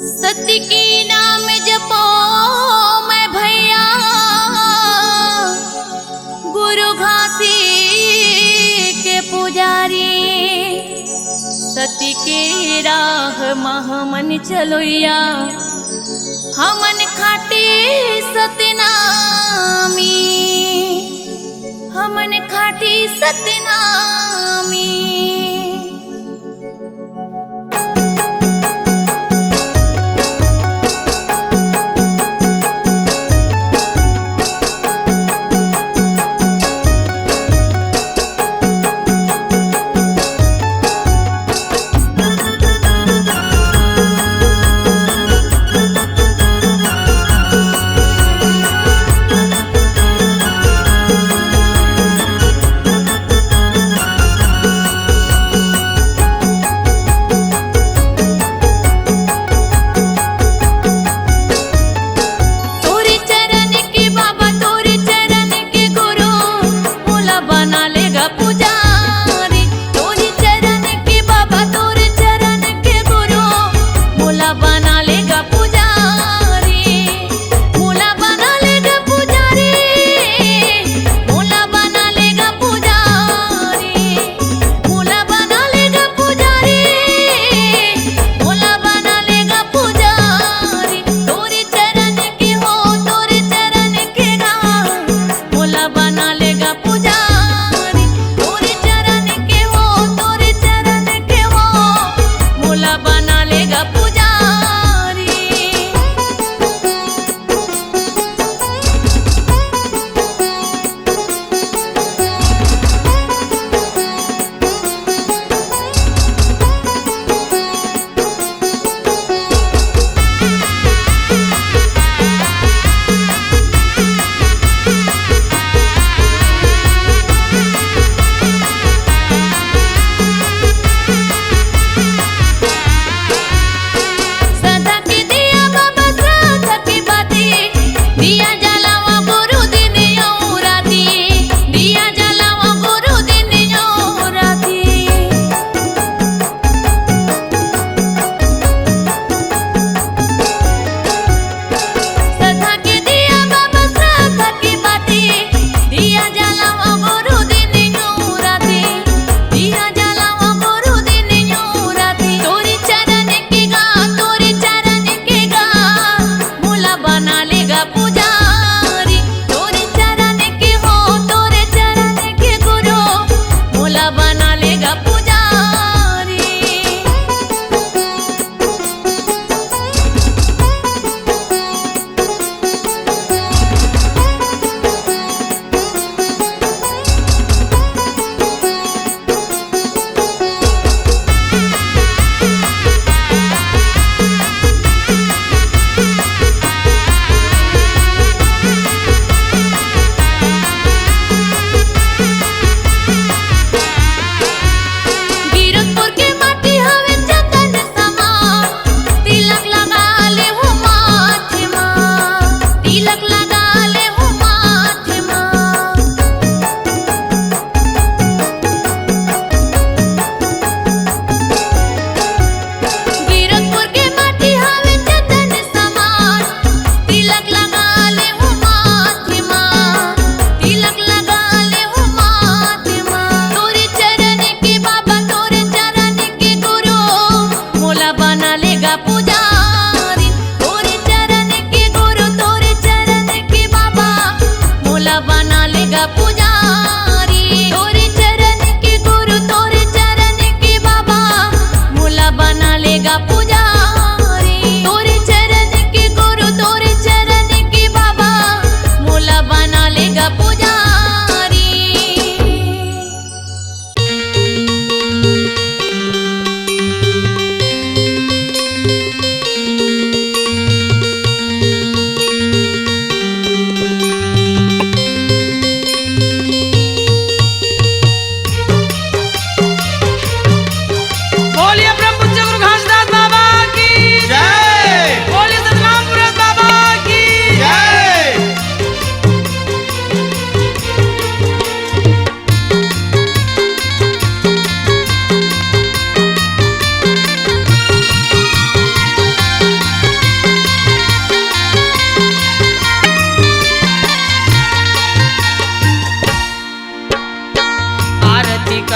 सत्य की नाम जपो मैं भैया, गुरु घासी के पुजारी। सत्य के राह महमन चलोया, हमन खाटी सतनामी, हमन खाटी सतनामी।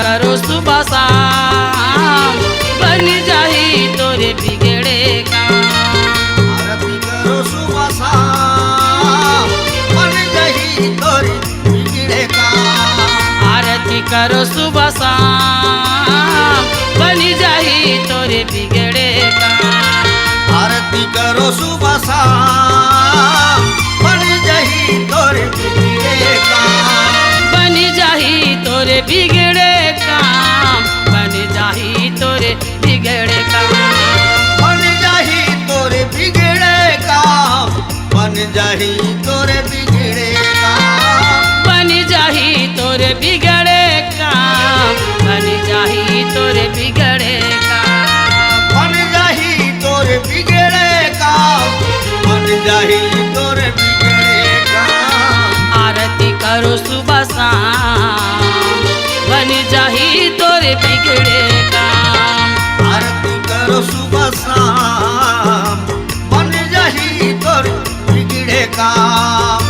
करो सुबह शाम, बन जाही तोरे बिगड़े काम। आरती करो सुबह शाम, बन जाही तोरे बिगड़े काम। आरती करो सुबह शाम, बन जाही तोरे बिगड़े काम। आरती करो सुबह शाम, बन जाही तोरे बिगड़े काम। बन जाही तोरे बिगड़े काम, बन जाही तोरे बिगड़े काम। बन जाही तोरे बिगड़े काम, बन जाही तोरे बिगड़े काम। बन जाही तोरे बिगड़े काम, बन जाही तोरे बिगड़े काम। बन जाही तोरे बिगड़े काम, बन जाही तोरे बिगड़े काम। आरती करो सुबह शाम, बन जाही तोरे बिगड़े काम। आरती करो सुबह शाम, बन जाही तोरे बिगड़े काम।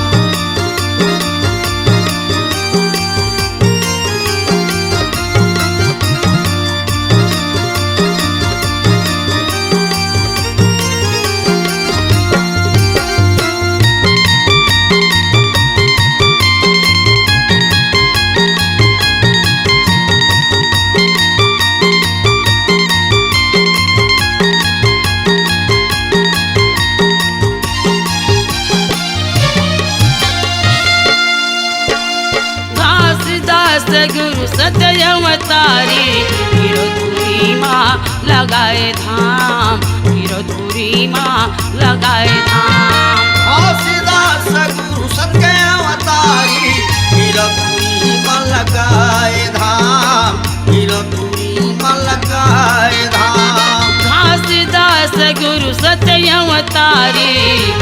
घासदास गुरु सत्यवतारी, गिरधुरी माँ लगाए धाम, गिरधुरी माँ लगाए धाम। घासदास गुरु सत्य अवतारी, गिरधुरी में लगाए धाम, गिरधुरी में लगाए धाम। घासदास गुरु सत्यवतारी,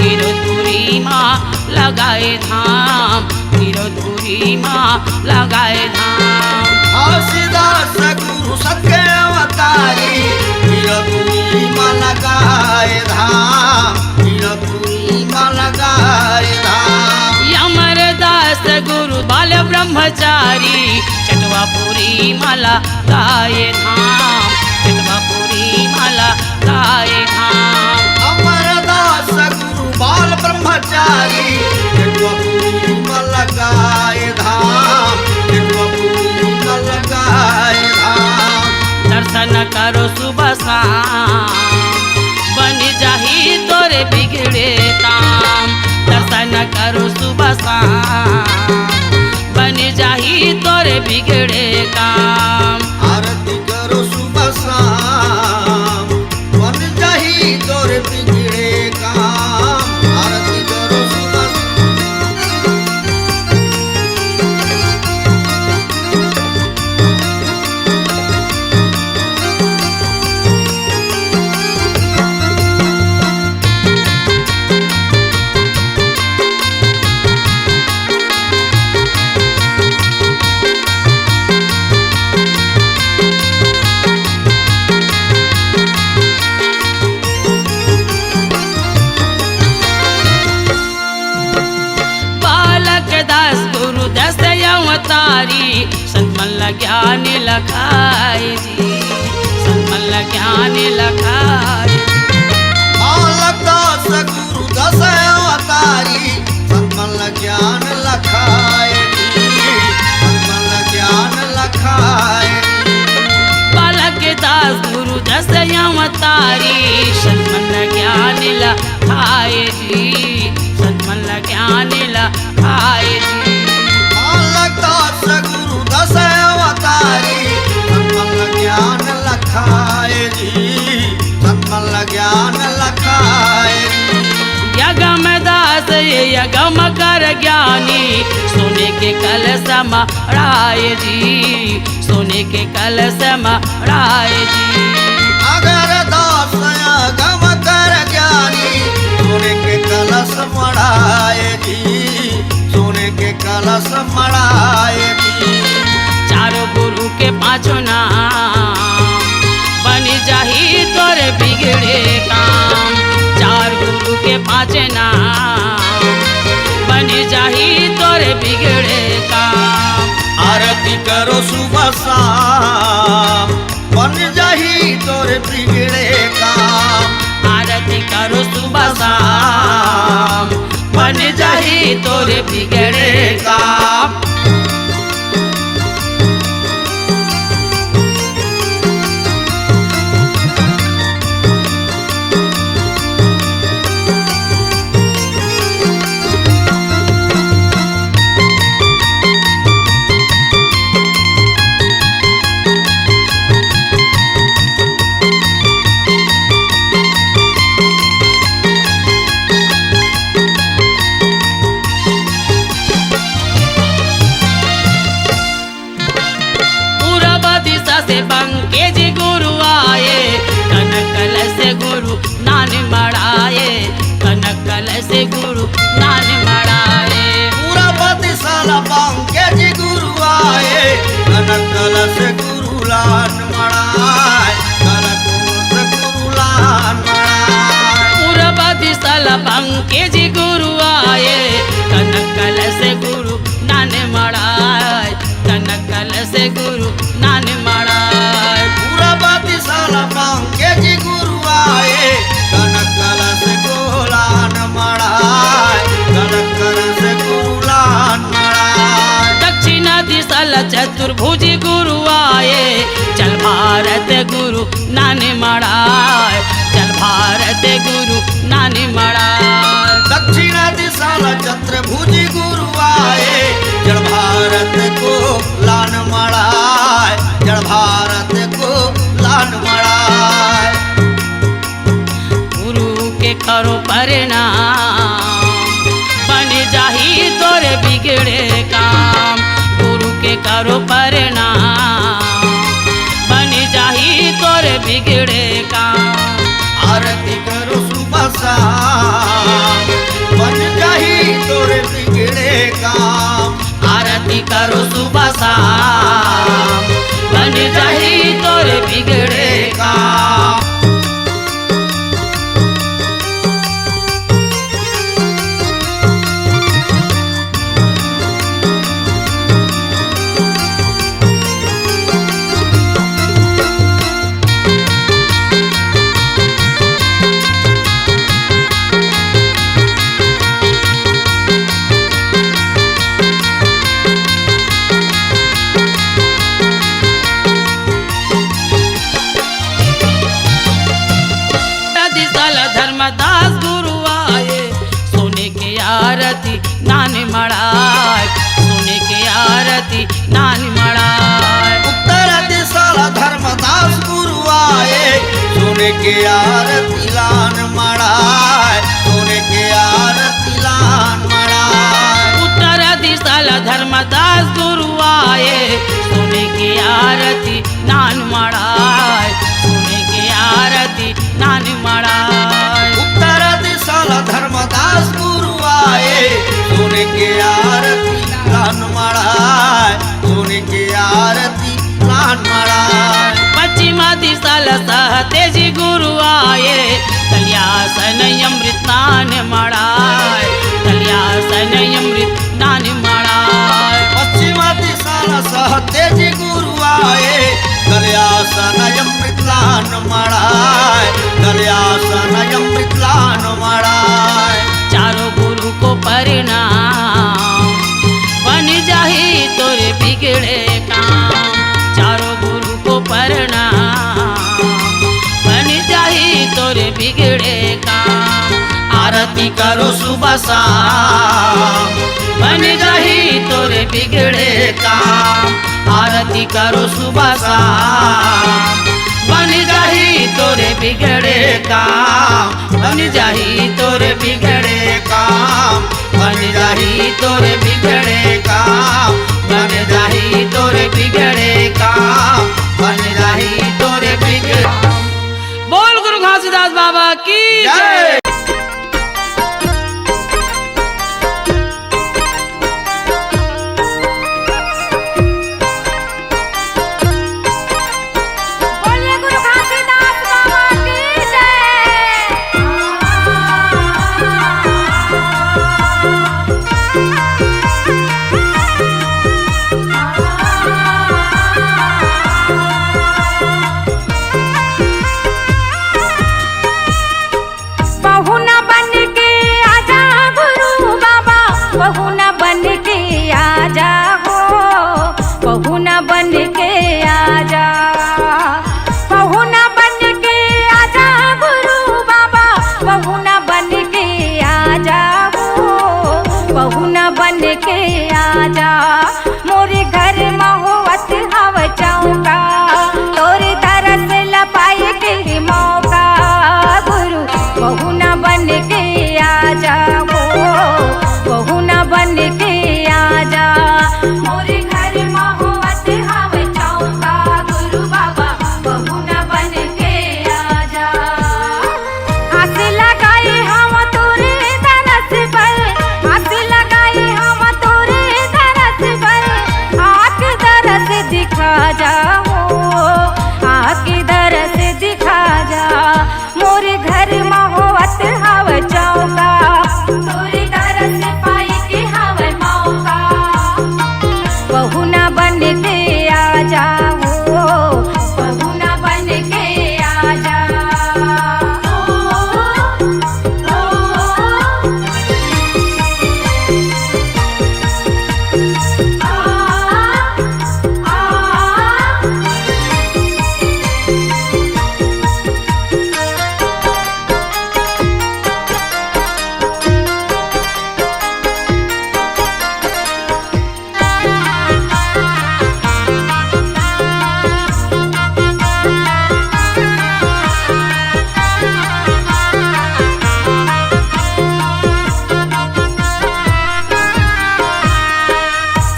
गिरधुरी माँ लगाए धाम, गिरधुरी माँ लगाए धाम। घासदास गुरु सत्य अवतारी, गिरधुरी में लगाए धाम, गिरधुरी में लगाए धाम। अमरदास गुरु बाल ब्रह्मचारी, चटवापुरी माला गाए धाम, चटवापुरी माला गाए धाम। अमरदास गुरु बाल ब्रह्मचारी, चटवापुरी में लगाए धाम, चटवापुरी में लगाए धाम। दर्शन करो सुबह शाम, बन जाही तोरे बिगड़े काम। दर्शन करो सुबह शाम, बन जाही तोरे बिगड़े काम। आरती करो सुबह शाम, बन जाही तोरे बिगड़े काम। आरती करो सुबह बालक दास गुरु दस अवतारी, संत मल्ल ज्ञान लखाए जी, संत मल्ल ज्ञान लखाए। बालक दास गुरु दस अवतारी, संतमल ज्ञान लखाए जी, संतमल ज्ञान लखाए। बालक दास गुरु दस अवतारी, संत मल्ल ज्ञान लखाए जी, संत मल्ल ज्ञान लखाए जी। बालक दास गुरु दस अवतारी, संतमल ज्ञान लखाए जी, संतमल ज्ञान लखाए। यगम दास ये यगम कर ज्ञानी, सोने के कलश मढ़ाए जी, सोने के कलश मढ़ाए जी। अगर दास गम कर ज्ञानी, सोने के कलश मढ़ाए जी, सोने के कलश मढ़ाए जी। चारों गुरु के पाँचों नाम, बन जाही तोरे बिगड़े काम। चार गुरु के पाँच नाम, बन जाही तोरे बिगड़े काम। आरती करो सुबह शाम, तोरे बिगड़े काम। आरती करो सुबह शाम बन जाही तोरे बिगड़े काम। से बंके जी गुरु आए कनकल से गुरु नान मड़ाए कनकल से गुरु नान मड़ाए। पूरा बत्तीसाला बंके जी गुरु आए कनकल से गुरु लान मड़ाए कनकल से गुरु लान मड़ाए। पूरा बत्तीसाला बंके जी गुरु आए कनकल से गुरु नान मड़ाए कनकल से गुरु नान मड़ाए। पूरा बत्तीसाला बंके जी गुरु आए कनकल से गुलान मड़ाए कनकल से गुलान मड़ाए। दक्षिणा दिशा चतुर्भुजी गुरु आए चल भारत गुरु नान मड़ाए चल भारत गुरु नान मड़ाए। दक्षिणा दिशा चतुर्भुजी गुरु आए जड़ भारत को लान मड़ाए जड़ भारत को लान मड़ाए। गुरु के करो परिणाम बन जाही तोरे बिगड़े काम। गुरु के करो परिणाम बन जाही तोरे बिगड़े काम। आरती करो सुबह शाम बन जाही तोरे बिगड़े काम। आरती करो सुबह शाम बन जाही तोरे बिगड़े काम। धर्मदास गुरु आए सोने के आरती नान मड़ाए सोने के आरती नान मड़ाए। उत्तर दिशा धर्मदास गुरु आए सोने के आरती लान मड़ाए सोने के आरती लान मड़ाए। उत्तर दिशा धर्मदास गुरु आए सोने के आरती नान मड़ाए सोने के आरती नान मड़ाए। उत्तर दिशा धर्मदास गुरु आए सोने के आरती लान मड़ाए सोने के आरती लान मड़ाए। पश्चिमा दिशा सहतेजी गुरु आए कल्यासन अमृत नान मड़ाए कल्यासन अमृत नान मड़ाए। पश्चिमा दिशा सहतेजी गुरु आए कल्यासन अमृत लान मड़ाए कल्यासन अमृत लान मड़ाए। चारों गुरु को परिणाम बन जाही तोरे बिगड़े काम। चारों गुरु को परिणाम बन जाही तोरे बिगड़े काम। आरती करो सुबह शाम बन जाही तोरे बिगड़े काम। आरती करो सुबह शाम बन जाही तोरे बिगड़े काम। बन जाही तोरे बिगड़े काम बन जाही तोरे बिगड़े काम बन जाही तोरे बिगड़े काम बन जाही तोरे बिगड़े। बोल गुरु घासीदास बाबा की जय। Ah पहुना बन के आजा, पहुना बन के आजा गुरु बाबा, पहुना बन के आजा हो, पहुना बन के आजा। मोरे घर महुवत हव चौका, तोरे तरस लपाए के मौका गुरु, पहुना बन के आजा हो, पहुना बन के आजा। मोरे घर महुवत हव चौका गुरु बाबा, पहुना बन के आजा। आस लगाई हम तोरे दरस पर, आस लगाई हम तोरे दरस पर, आँख दरस दिखा जा हो, आँख दरस दिखा जा। मोरे घर महुवत हव चौका, तोरे दरस पाई के हव मौका, पहुना बन के आजा हो, पहुना बन के आजा।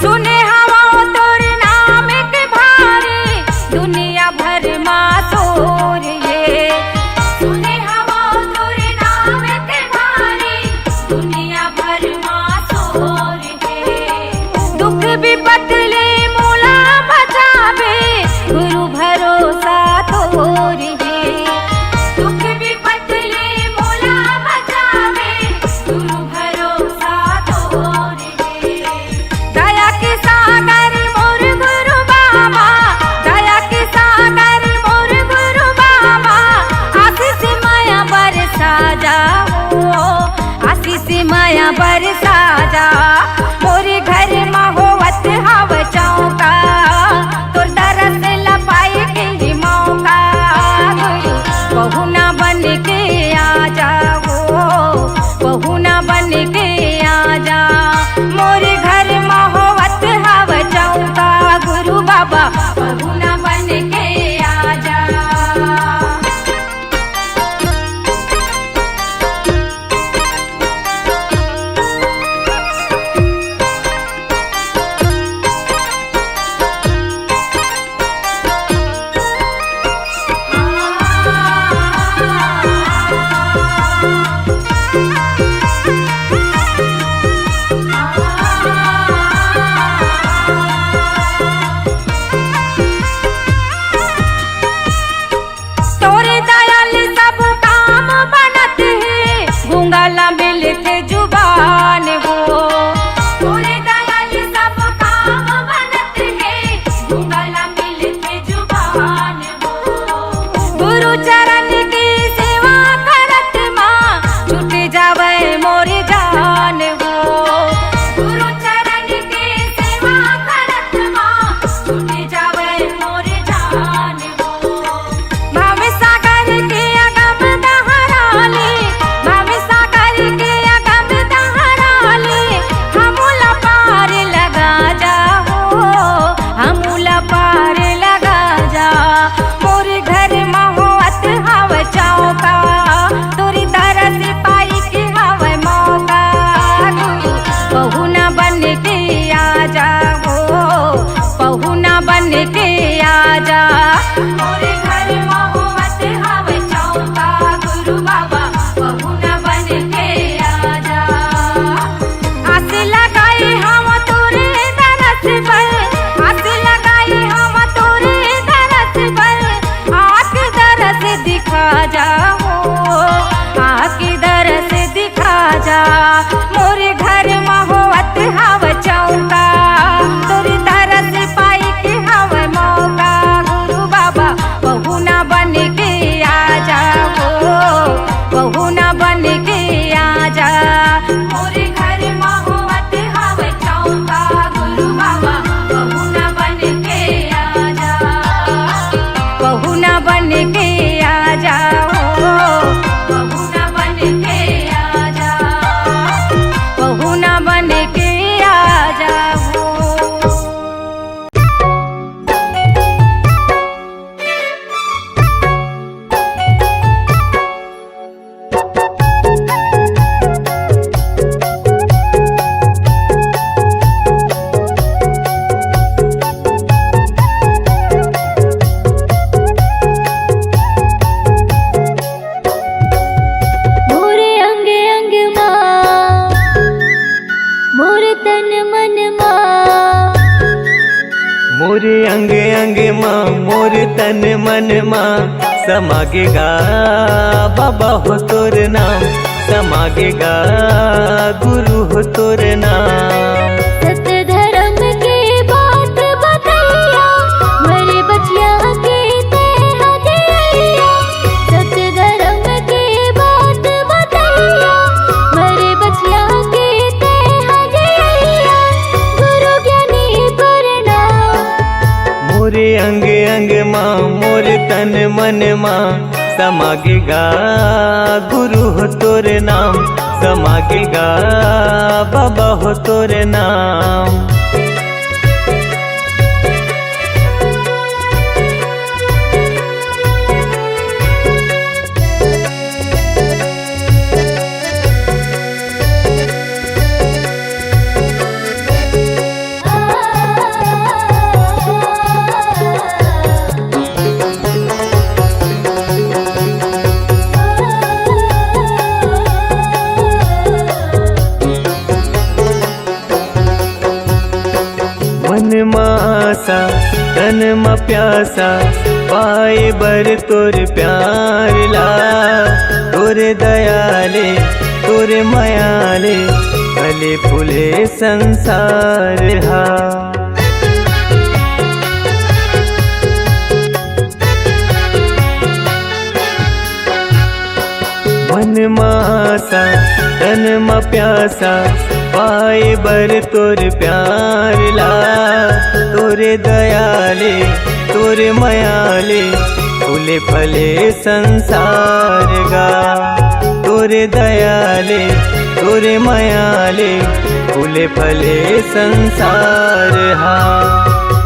सुने हवा तोर नाम के भारी, दुनिया भर माँ तोर ये। सुने हवा तोर नाम के भारी, दुनिया भर माँ तोर ये। दुख विपत ले मोला बचावे, गुरु भरोसा तोर ये। दुख विपत ले मोला बचावे, गुरु भरोसा तोर ये। दया के सागर मोर गुरु बाबा, दया के सागर मोर गुरु बाबा, आशीष माया बरसा जा हो, आशीष माया बरसा जा। मोरे घर महुवत हव चौका, तोर दरस लपाए के मौका गुरु, पहुना बन के आजा हो, पहुना बन के आजा। मोरे घर महुवत हव चौका गुरु बाबा, पहुना बन के आजा। तोरे दयाल सब काम बनत है, गूंगा मिलते जुबान हो। तोरे दयाल सब काम बनत है, गूंगा मिलते जुबान हो। गुरु चरण की सेवा करत माँ, छूट जावे मोरे जान हो। गुरु चरण की सेवा करत माँ, छूट जावे मोरे जान हो। भाव सागर के अगम दहराले, भाव सागर के अगम दहराले, हमूला पार लगा जा हो, हमूला पार लगा जा। मोरे घर महुवत हव चौका, तोरी तरस पाई के हव मौका गुरु, पहुना बन के आजा हो, पहुना बन के आजा। मोरे घर महुवत हव चौका गुरु बाबा, पहुना बन के आजा। आस लगाई हम तोरे दरस पर, आस लगाई हम तोरे दरस पर, आँख दरस दिखा जा हो, आँख दरस दिखा जा। मोरे घर महुवत हव चौका, तोरे दरस पाई के हव मौका गुरु बाबा, मोरे अंग अंग माँ मोर तन मन माँ समागेगा बाबा हो तोर नाम, समागेगा गुरु हो तोर नाम। सत्य धर्म के बात बतैया, मरे बचिया के ते हदिया। सत्य धर्म के बात बतैया, मरे बचिया के ते हदिया। गुरु ज्ञानी प्रणाम। मोरे अंग अंग माँ मोर तन मन माँ समागेगा गुरु हो तोर नाम, समागेगा बाबा हो तोर नाम। मन मासा तन मा प्यासा पाए बर तोर प्यार ला। तोरे दयाले तोरे मायाले फले फूले संसार हा। मन मासा तन मा प्यासा पाए बर तोर प्यार ला। तोरे दयाले तोरे मायाले फूले फले संसार गा। तोरे दयाले तोरे मायाले फूले फले संसार हा।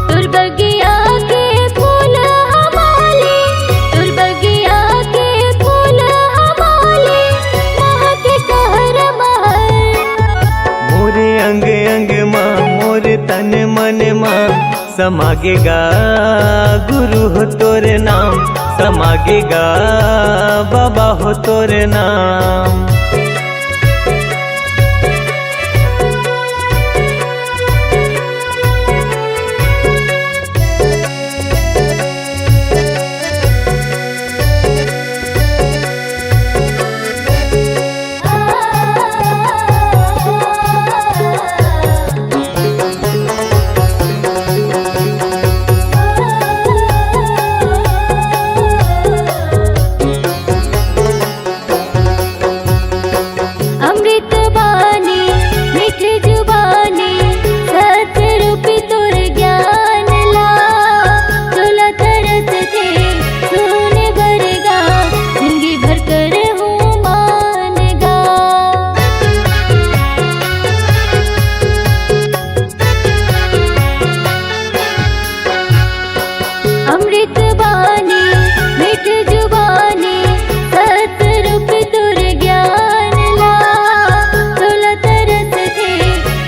तुर बगिया के फूल हमारे, तुर बगिया के फूल हमारे, महके कहर महर। मोरे अंग अंग माँ मोर तन मन माँ समागेगा गुरु हो तोर नाम, समागेगा बाबा हो तोर नाम। अमृत बानी मीठ जुबानी, सत्य रूपी तोर ज्ञान ला। चोला तरस थे सुने बरगा, जिंदगी भर कर हूँ मानगा। अमृत बानी मीठ जुबानी, सत्य रूपी तोर ज्ञान ला। चोला तरस थे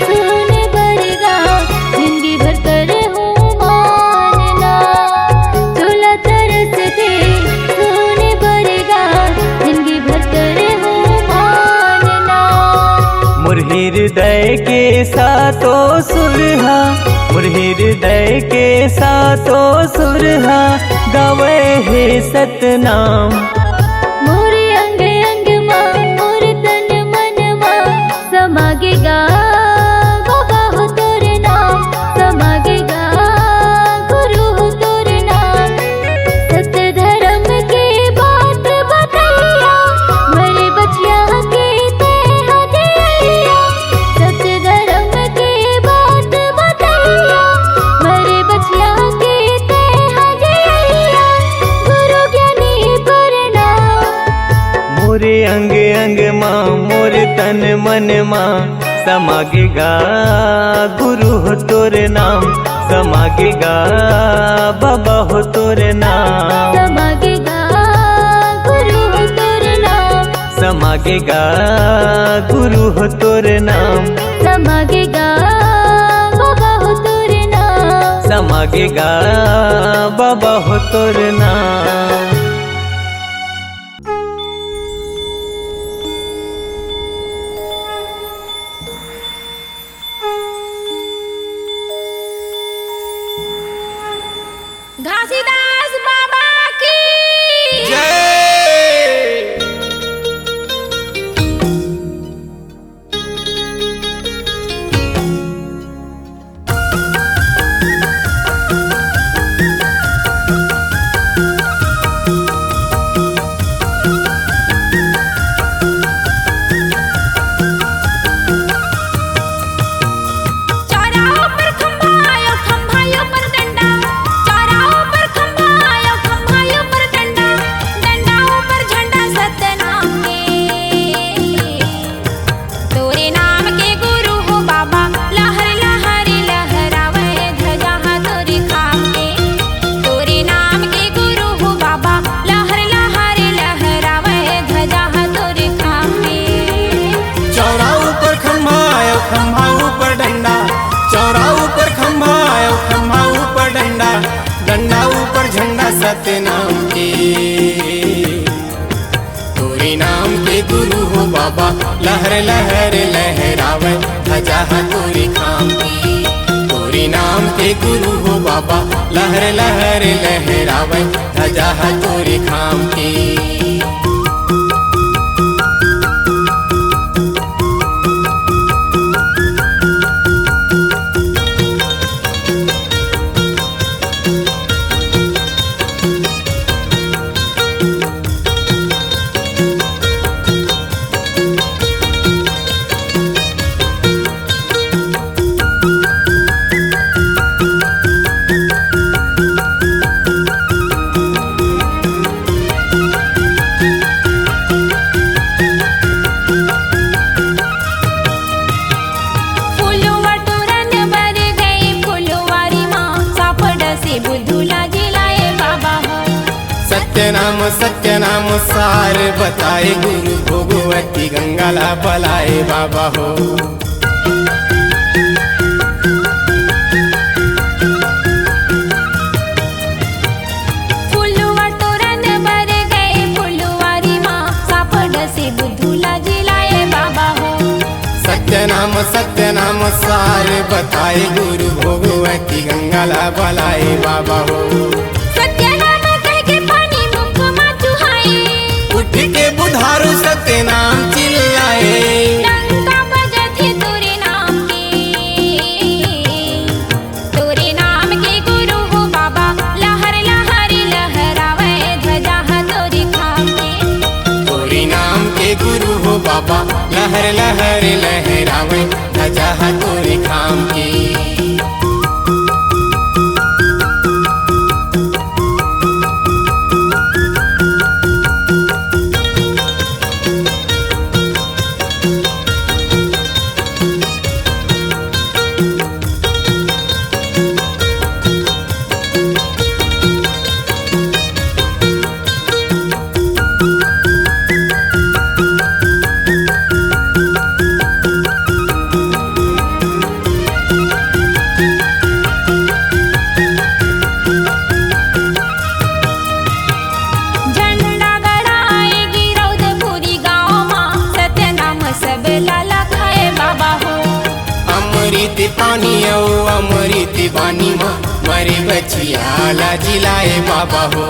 सुने बरगा, जिंदगी भर कर हूँ मानना। चोला तरस थे सुने बरगा, जिंदगी भर कर हूँ मानना। मोर हृदय के सातो सुरहा, मोर हृदय के सातो सुरहा गावे हे सतनाम। मोरे अंग अंग माँ मोर तन मन माँ समागेगा बाबा हो तोर नाम, समागेगा गुरु हो तोर नाम। सत्य धर्म के बात बतैया, मरे बचिया के ते हदिया। सत्य धर्म के बात बतैया, मरे बचिया के ते हदिया। गुरु ज्ञानी प्रणाम। मोरे अंग अंग माँ मोर तन मन माँ समागेगा गुरु हो तोर नाम, समागेगा बाबा हो तोर नाम। समागेगा गुरु हो तोर नाम, समागेगा गुरु हो तोर नाम, समागेगा बाबा हो तोर नाम। समागेगा बाबा हो तोर नाम। घासीदास बाबा की जय। चौराहों पर खंभायो खंभायो पर डंडा, चौराहों पर खंभायो खंभायो पर डंडा, डंडाओं पर झंडा सतनाम के। तोरे नाम के गुरु हो बाबा, लहर लहर लहरावे ध्वजा तोरे खाम के। तोरे नाम के गुरु हो बाबा, लहर लहर लहरावे ध्वजा तोरे खाम के। चौरा ऊपर खंभा आयो खंभा ऊपर डंडा, चौरा ऊपर खंभा आयो खंभा ऊपर डंडा, डंडा ऊपर झंडा सतनाम के। तोरे नाम के गुरु हो बाबा, लहर लहर लहरावे ध्वजा तोरे खाम की। तोरे नाम के गुरु हो बाबा, लहर लहर लहरावे ध्वजा तोरे खाम की। फुलवा टोरन बर गए फुलवारी माँ, सापड़ से बुधुला जिलाए बाबा हो। सत्य नाम सार बताए गुरु भोगवती गंगाला बलाए बाबा हो। फुलवा टोरन बर गए फुलवारी माँ, सापड़ से बुधुला जिलाए बाबा हो। सत्य नाम सार बताए गुरु भोगवती गंगाला बलाए बाबा हो। सत्य नाम कह के पानी मुख में चुहाए, उठ के बुधारू सत्य नाम चिल्लाए। डंका बजथे तोरे नाम के। तोरे नाम के गुरु हो बाबा, लहर लहर लहरावे ध्वजा तोरे खाम के। तोरे नाम के गुरु हो बाबा, लहर लहर लहरावे ध्वजा तोरे खाम की। झंडा गड़ाए गिरौदपुरी गाँव माँ, सत्य नाम सब लाला खाए बाबा हो। अमृत पानी औ अमृत बानी माँ, मरे बचिया ला जिलाए बाबा हो।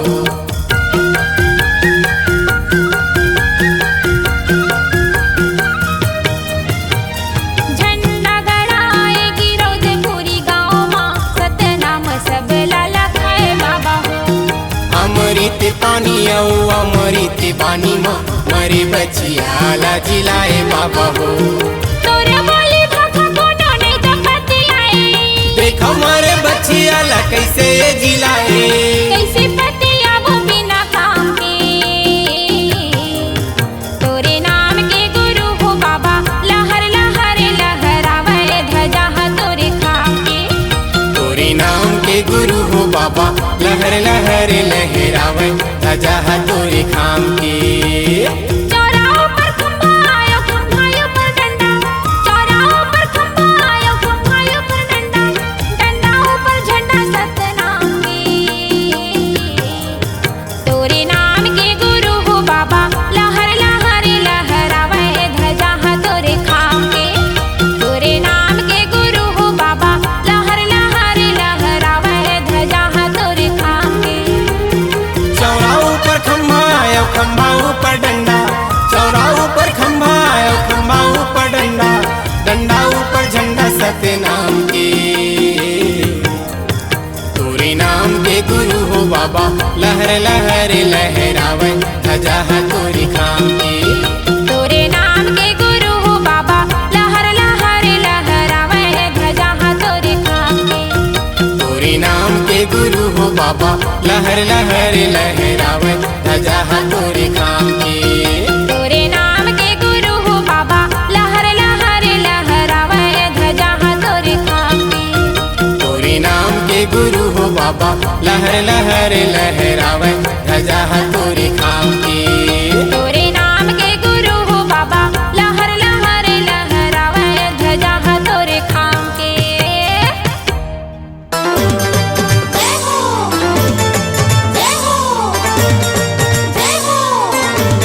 झंडा गड़ाए गिरौदपुरी गाँव माँ, सत्य नाम सब लाला खाए बाबा हो। अमृत पानी औ अमृत बानी माँ, मरे बचिया ला जिलाए बाबा हो। तोरे बोली भाखा कोनो नहीं तो पति आए, देखो मरे बचिया ला कैसे जिलाए। कैसे पति आबो बिना काम के। तोरे नाम के गुरु हो बाबा, लहर लहर लहरावे ध्वजा तोरे खाम के। तोरे नाम के गुरु हो बाबा, लहर लहर लहरावे ध्वजा तोरे खाम की। चौराहों पर खंभायो खंभायो पर डंडा, चौराहों पर खंभायो खंभायो पर डंडा, डंडाओं पर झंडा सतनाम के। तोरे नाम के गुरु हो बाबा, लहर लहर लहरावे ध्वजा तोरे खाम के। तोरे नाम के गुरु हो बाबा, लहर लहर लहरावे ध्वजा तोरे खाम तोरे नाम के गुरु हो बाबा लहर लहर लहरावे ध्वजा है तोरी खाम की तोरे नाम के गुरु हो बाबा लहर लहर लहरावे ध्वजा तोरे खाम के तोरे नाम के गुरु हो बाबा लहर लहर लहरावे ध्वजा है तोरी खाम की तोरे नाम के गुरु हो बाबा लहर लहर लहरावे ध्वजा तोरे खाम के तोरे नाम के गुरु हो बाबा लहर लहर लहरावे ध्वजा है तोरी खाम की तोरे नाम के गुरु हो बाबा लहर लहर लहरावे ध्वजा तोरे खाम के जय हो जय हो जय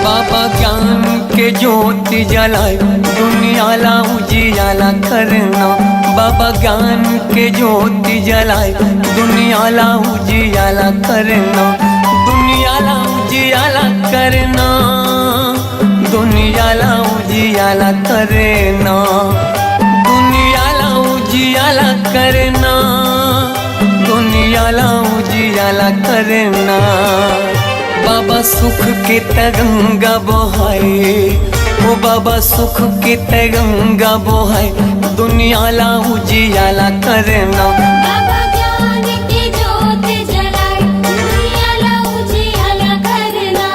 बाबा ज्ञान के ज्योति जलाए दुनिया ला उजियाला करना बाबा ज्ञान के ज्योति जलाए दुनिया ला उजियाला करना दुनिया ला उजियाला करना दुनिया ला उजियाला करना दुनिया ला उजियाला करना दुनिया ला उजियाला करना बाबा सुख के तगंगा बहाए ओ बाबा सुख के तगंगा बहाए दुनिया ला उजियाला करना बाबा ज्ञान की ज्योत जलाए दुनिया ला उजियाला करना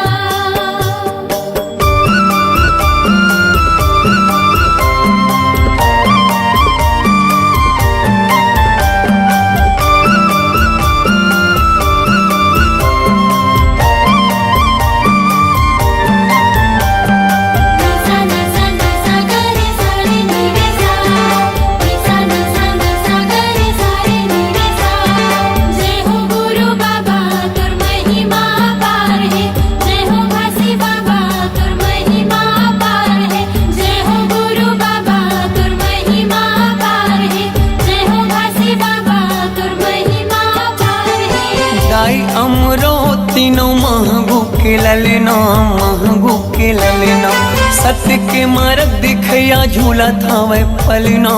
जय हो गुरु बाबा तुर महिमा पार है जय हो घासी बाबा तुर महिमा पार है जय हो गुरु बाबा तुर महिमा पार है जय हो घासी बाबा तुर महिमा पार है दाई अमरो तीनों महगू के ललना महगू के ललना सत्य के मार्ग दिखया झूला थावे पलना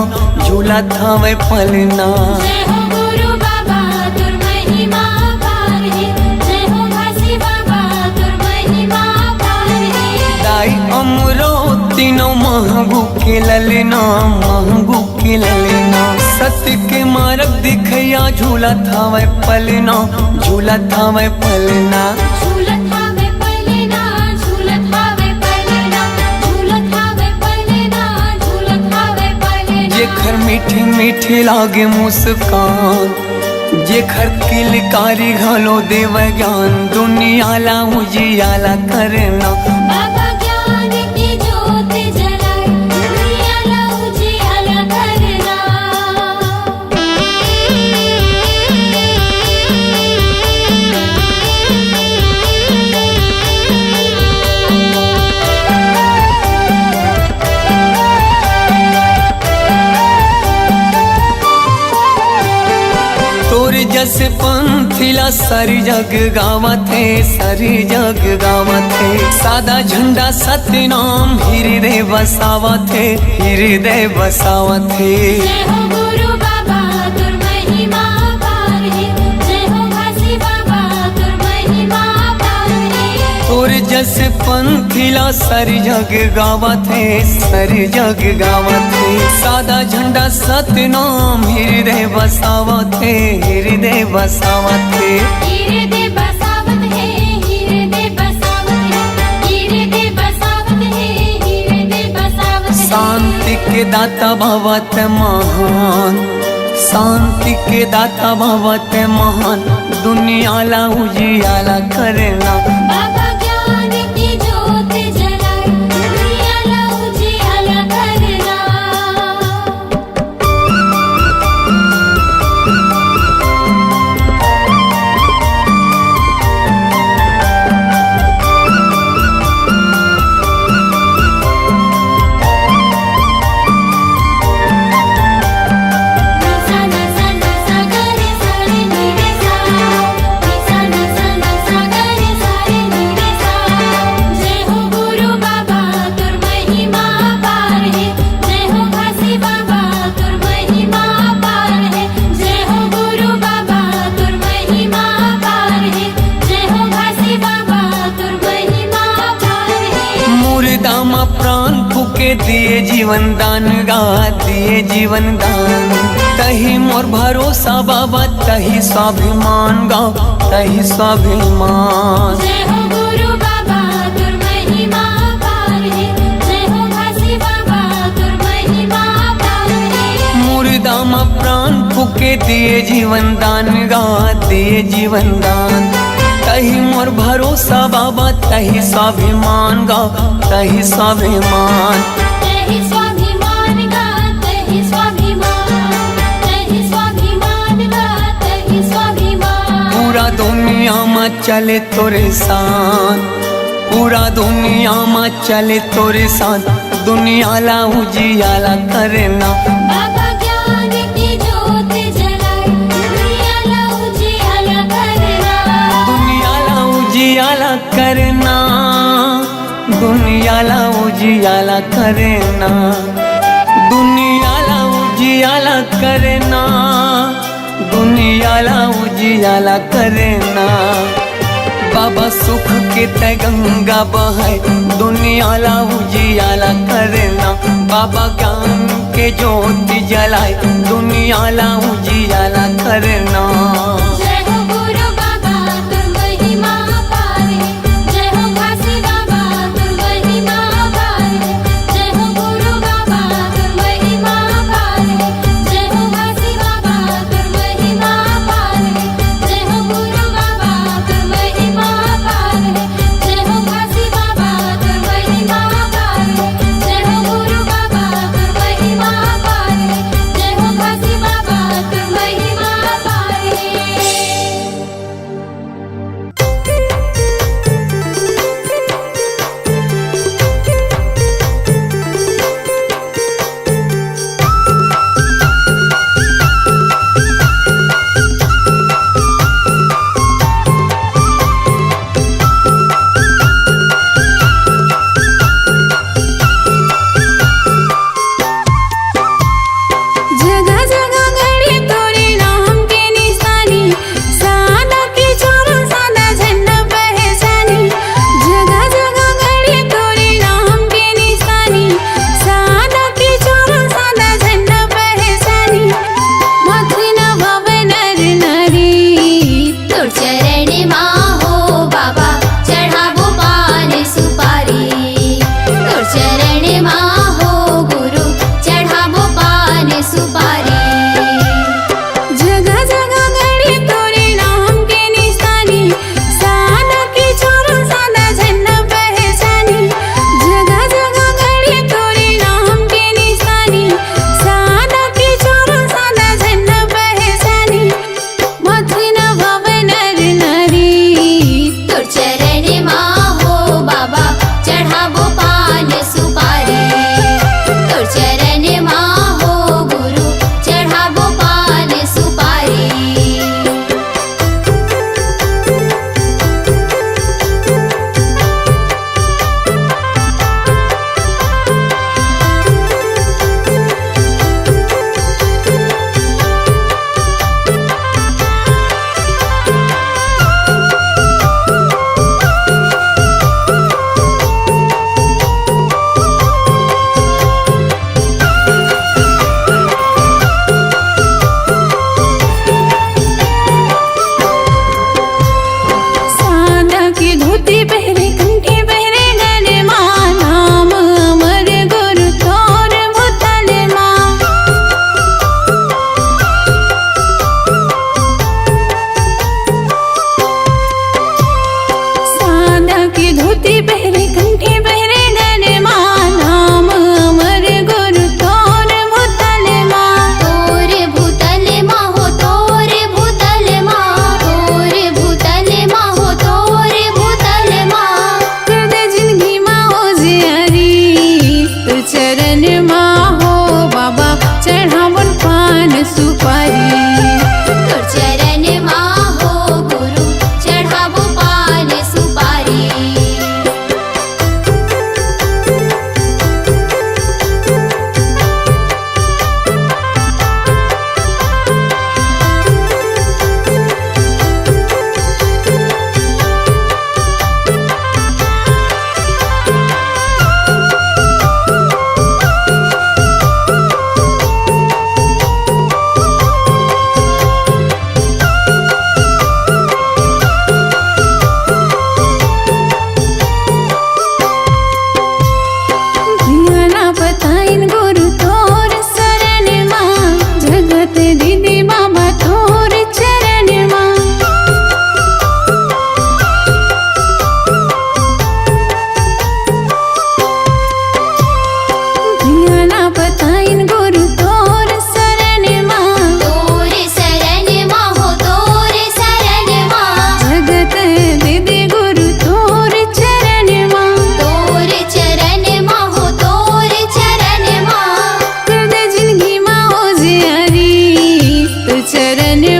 झूला थावे पलना जय हो गुरु बाबा तुर महिमा पार है जय हो घासी बाबा तुर महिमा पार है दाई अमरो तीनों महगू के ललना महगू के ललना सत्य के मार्ग दिखया झूला थावे पलना झूला थावे पलना झूलत हावे पलना झूलत हावे पलना झूलत हावे पलना झूलत हावे पलना जेखर मीठी मीठी लागे मुस्कान जेखर किलकारी घलो देव ज्ञान दुनिया ला उजियाला करना बाबा ज्ञान की ज्योत जलाए दुनिया ला उजियाला करना तोर जस पंथिला सारी जग गावत है सारी जग गावत है सादा झंडा सत्य नाम हृदय बसावत है हृदय बसावत है जय हो गुरु बाबा तुर महिमा पार है जय हो घासी बाबा तुर महिमा पार है तोर जस पंथिला सारी जग गावत है सारी जग गावत है सादा झंडा सत्य नाम हृदय बसावत है हृदय बसावत है हृदय बसावत है हृदय बसावत है हृदय बसावत है हृदय बसावत है शांति के दाता भवत महान शांति के दाता भवत महान दुनिया ला उजियाला करना बाबा ज्ञान की ज्योत जलाए दुनिया ला उजियाला करना सन सन जीवन दान गा दिए जीवन दान। तही मोर भरोसा बाबा तही स्वाभिमान गा तही स्वाभिमान। जय हो गुरु बाबा तुर महिमा अपार है, जय हो घासी बाबा तुर महिमा अपार है। मुर्दा में प्राण फूके दिए जीवन दान गा दिए जीवन दान। तही मोर भरोसा बाबा तही स्वाभिमान गा तही स्वाभिमान। तही स्वाभिमान गा तही स्वाभिमान, तही स्वाभिमान गा तही स्वाभिमान। पूरा दुनिया में चले तोरे साथ, पूरा दुनिया में चले तोरे साथ। दुनिया ला उजियाला करना बाबा ज्ञान की ज्योत जलाए, दुनिया ला उजियाला करना। दुनिया ला उजियाला करना, दुनिया ला उजियाला करना, दुनिया ला उजियाला करना, दुनिया ला उजियाला करना। बाबा सुख के तय गंगा बहाए दुनिया ला उजियाला करना। बाबा ज्ञान के ज्योति जलाए दुनिया ला उजियाला करना। जय हो गुरु बाबा तुर महिमा अपार है, जय हो घासी बाबा तुर महिमा अपार है। जय हो गुरु बाबा तुर महिमा अपार है, जय हो घासी बाबा तुर महिमा अपार है। जय हो गुरु बाबा तुर महिमा अपार है, जय हो घासी बाबा तुर महिमा अपार है। जय हो गुरु बाबा तुर महिमा अपार है, जय हो घासी बाबा तुर महिमा अपार है।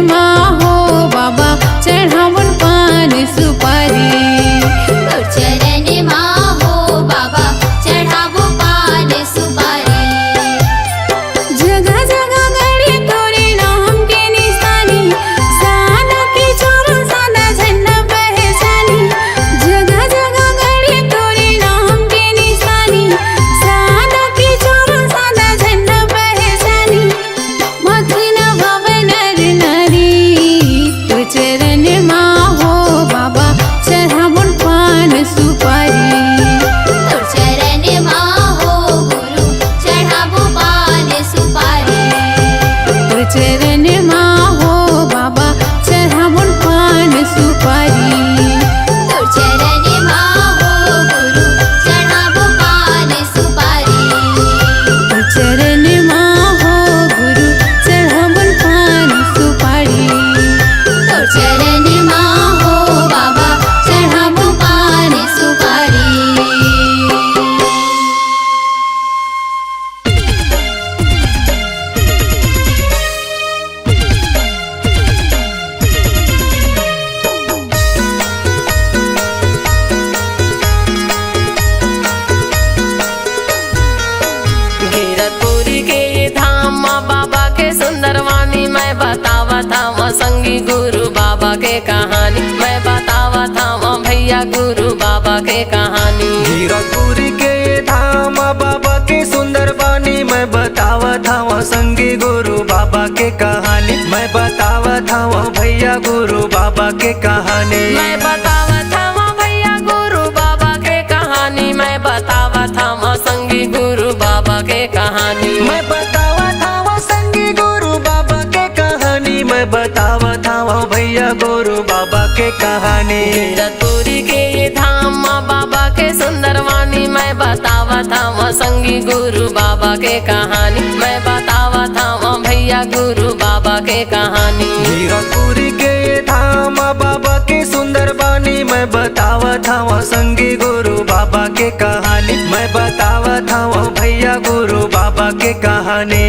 माँ हो बाबा चढ़ावन पान सुपारी। तोर चरण माँ हो बाबा चढ़ावो पान सुपारी। जगह जगह गड़ी तोरे नाम के निशानी, सादा की चोरों सादा झंडा पहचानी। जगह जगह गड़ी तोरे नाम के निशानी, सादा की चोरों सादा झंडा पहचानी। मखन भवन नर नारी, तो चरण माँ हो बाबा चढ़ावन पान सुपारी। तो चरण माँ हो गुरु चढ़ावो पान सुपारी। तो चरण माँ हो बाबा चढ़ावन पान सुपारी। तो चरण माँ हो गुरु चढ़ावो पान सुपारी। तो चरण माँ हो गुरु चढ़ावन पान सुपारी। तो चरण माँ हो बाबा चढ़ावो पान सुपारी। गिरतपुरी के धाम माँ बाबा के सुंदर वाणी, मैं बतावा था माँ संगी गुरु बाबा के कहानी। मैं बतावा था माँ भैया गुरु बाबा के कहानी। गिरतपुरी के धाम बाबा के सुंदर बानी, मैं बतावा था वहाँ संगी गुरु बाबा के कहानी। मैं बतावा था वहाँ भैया गुरु बाबा के कहानी। मैं बतावा था माँ भैया गुरु बाबा के कहानी। मैं बतावा था माँ संगी गुरु बाबा के कहानी। मैं बतावा था वहाँ संगी गुरु बाबा के कहानी। मैं बतावा था वहाँ भैया गुरु बाबा के कहानी। गिरतपुरी के धाम माँ बाबा के सुंदर वाणी, मैं बतावा था माँ संगी गुरु बाबा के कहानी। मैं बतावा था माँ भैया गुरु बाबा के कहानी। गिरतपुरी के धाम बाबा के सुंदर बानी, मैं बतावा था वहाँ संगी गुरु बाबा के कहानी। मैं बतावा था वहाँ भैया गुरु बाबा के कहानी।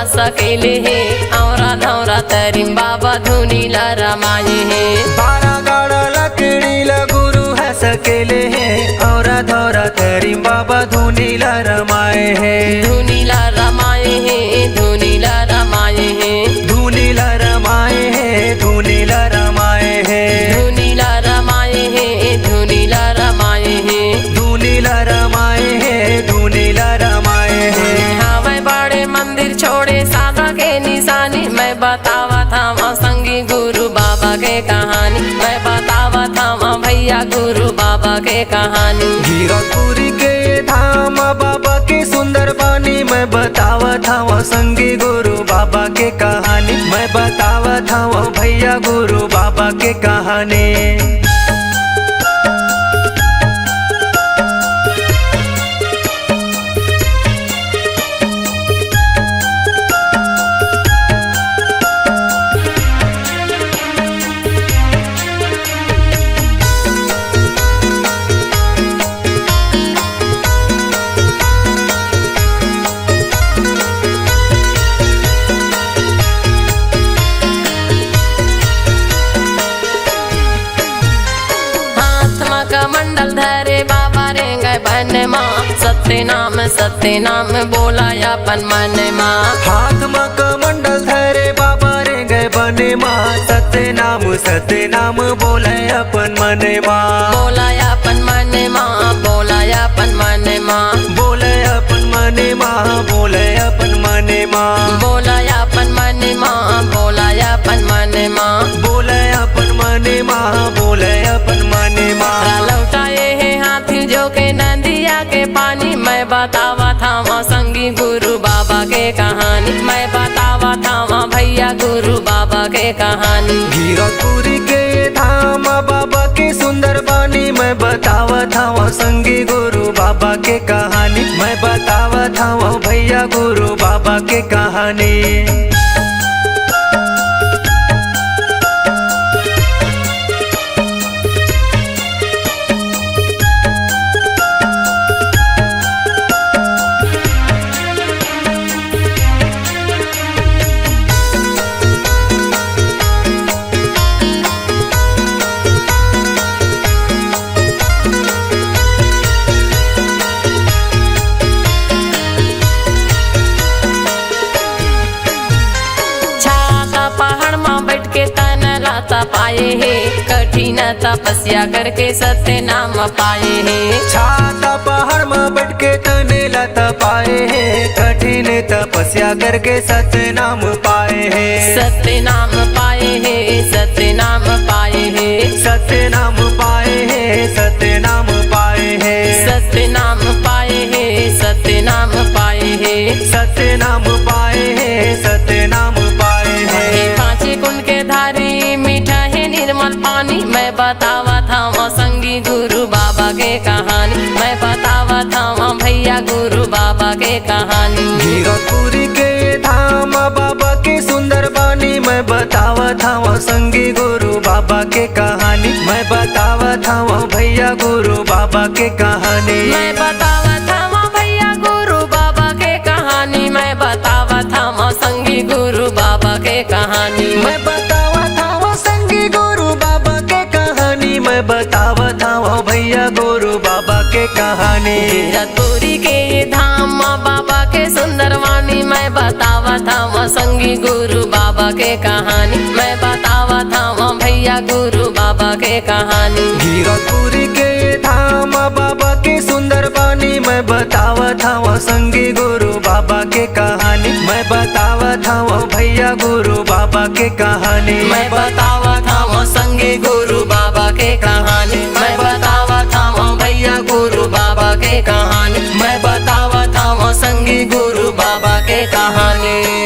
सकेले हे औरा धौरा तरिम बाबा धुनीला रमाये हे। 12 गाड़ा लकड़ीला गुरु है सकेले हैं, और धौरा तरीम बाबा धुनीला रमाए हैं। धुनीला रमाये हे, धुनीला रमाये हे, धुनीला रमाए हैं, धुनीला रमाए हैं, धुनीला रमाये हे, धुनीला रमाये हे। धुनीला रमाए हैं, धुनीला रमाए हैं। हमें बड़े मंदिर छोड़े सादा के निशानी, मैं बतावा था माँ संगी गुरु बाबा के कहानी। मैं बतावा था माँ भैया गुरु बाबा के कहानी। गिरतपुरी के धाम बाबा के सुंदर बानी, मैं बतावा था वहाँ संगी गुरु बाबा के कहानी। मैं बतावा था वहाँ भैया गुरु बाबा के कहानी। मंडल धरे बाबा रे गए बन माँ, सत्य नाम बोला अपन मन माँ। हाथ में कमंडल धरे बाबा रे गए बने माँ, सत्य नाम बोले अपन मन माँ। बोला अपन मन माँ, बोला अपन मन माँ, बोले अपन मन माँ, बोले अपन मन माँ, बोला अपन मन माँ, बोला अपन मन माँ, बोले अपन मन माँ, बोले अपन मन माँ। लौटाए है हाथी जो के नदिया के पानी, मैं बतावा था माँ संगी गुरु बाबा के कहानी। मैं बतावा था भैया गुरु बाबा के कहानी। गिरपुर के धाम बाबा के सुंदर बानी मैं बतावत हूँ संगी गुरु बाबा के कहानी। मैं बतावत हूँ भैया गुरु बाबा के कहानी। पाए है कठिन तपस्या करके सत्य नाम पाए है। छाता पहाड़ में बैठ के तने लत पाए है कठिन तपस्या करके सत्य नाम पाए है। सत्य नाम पाए है सत्य नाम पाए है सत्य नाम पाए है सत्य नाम पाए है सत्य नाम पाए है सत्य नाम पाए है सत्य नाम पाए है सत्य नाम पाए है। पाँच कुंड के धारी मीठा है निर्मल पानी मैं बतावा था संगी गुरु बाबा के कहानी। मैं बतावा था भैया गुरु बाबा के कहानी। गिरपुर के धाम बाबा के सुंदर बानी मैं बतावत हूँ संगी गुरु बाबा के कहानी। मैं बतावत हूँ भैया गुरु बाबा के कहानी। मैं बतावा था भैया गुरु बाबा के कहानी। मैं बतावा था संगी गुरु बाबा के कहानी। मैं बतावत हूँ संगी गुरु बाबा के कहानी। मैं बतावत हूँ भैया गुरु बाबा के कहानी। गिरपुरी के धाम बाबा के सुंदर वाणी मैं बतावा था संगी गुरु बाबा के कहानी। मैं बतावा था भैया गुरु बाबा के कहानी। गिरपुर के धाम बाबा के सुंदर बानी मैं बतावत हूँ संगी गुरु बाबा के कहानी। मैं बतावत हूँ भैया गुरु बाबा के कहानी। मैं बतावा था संगी गुरु बाबा के कहानी। मैं बतावा था भैया गुरु बाबा के कहानी। मैं बतावा था संगी गुरु बाबा के कहानी।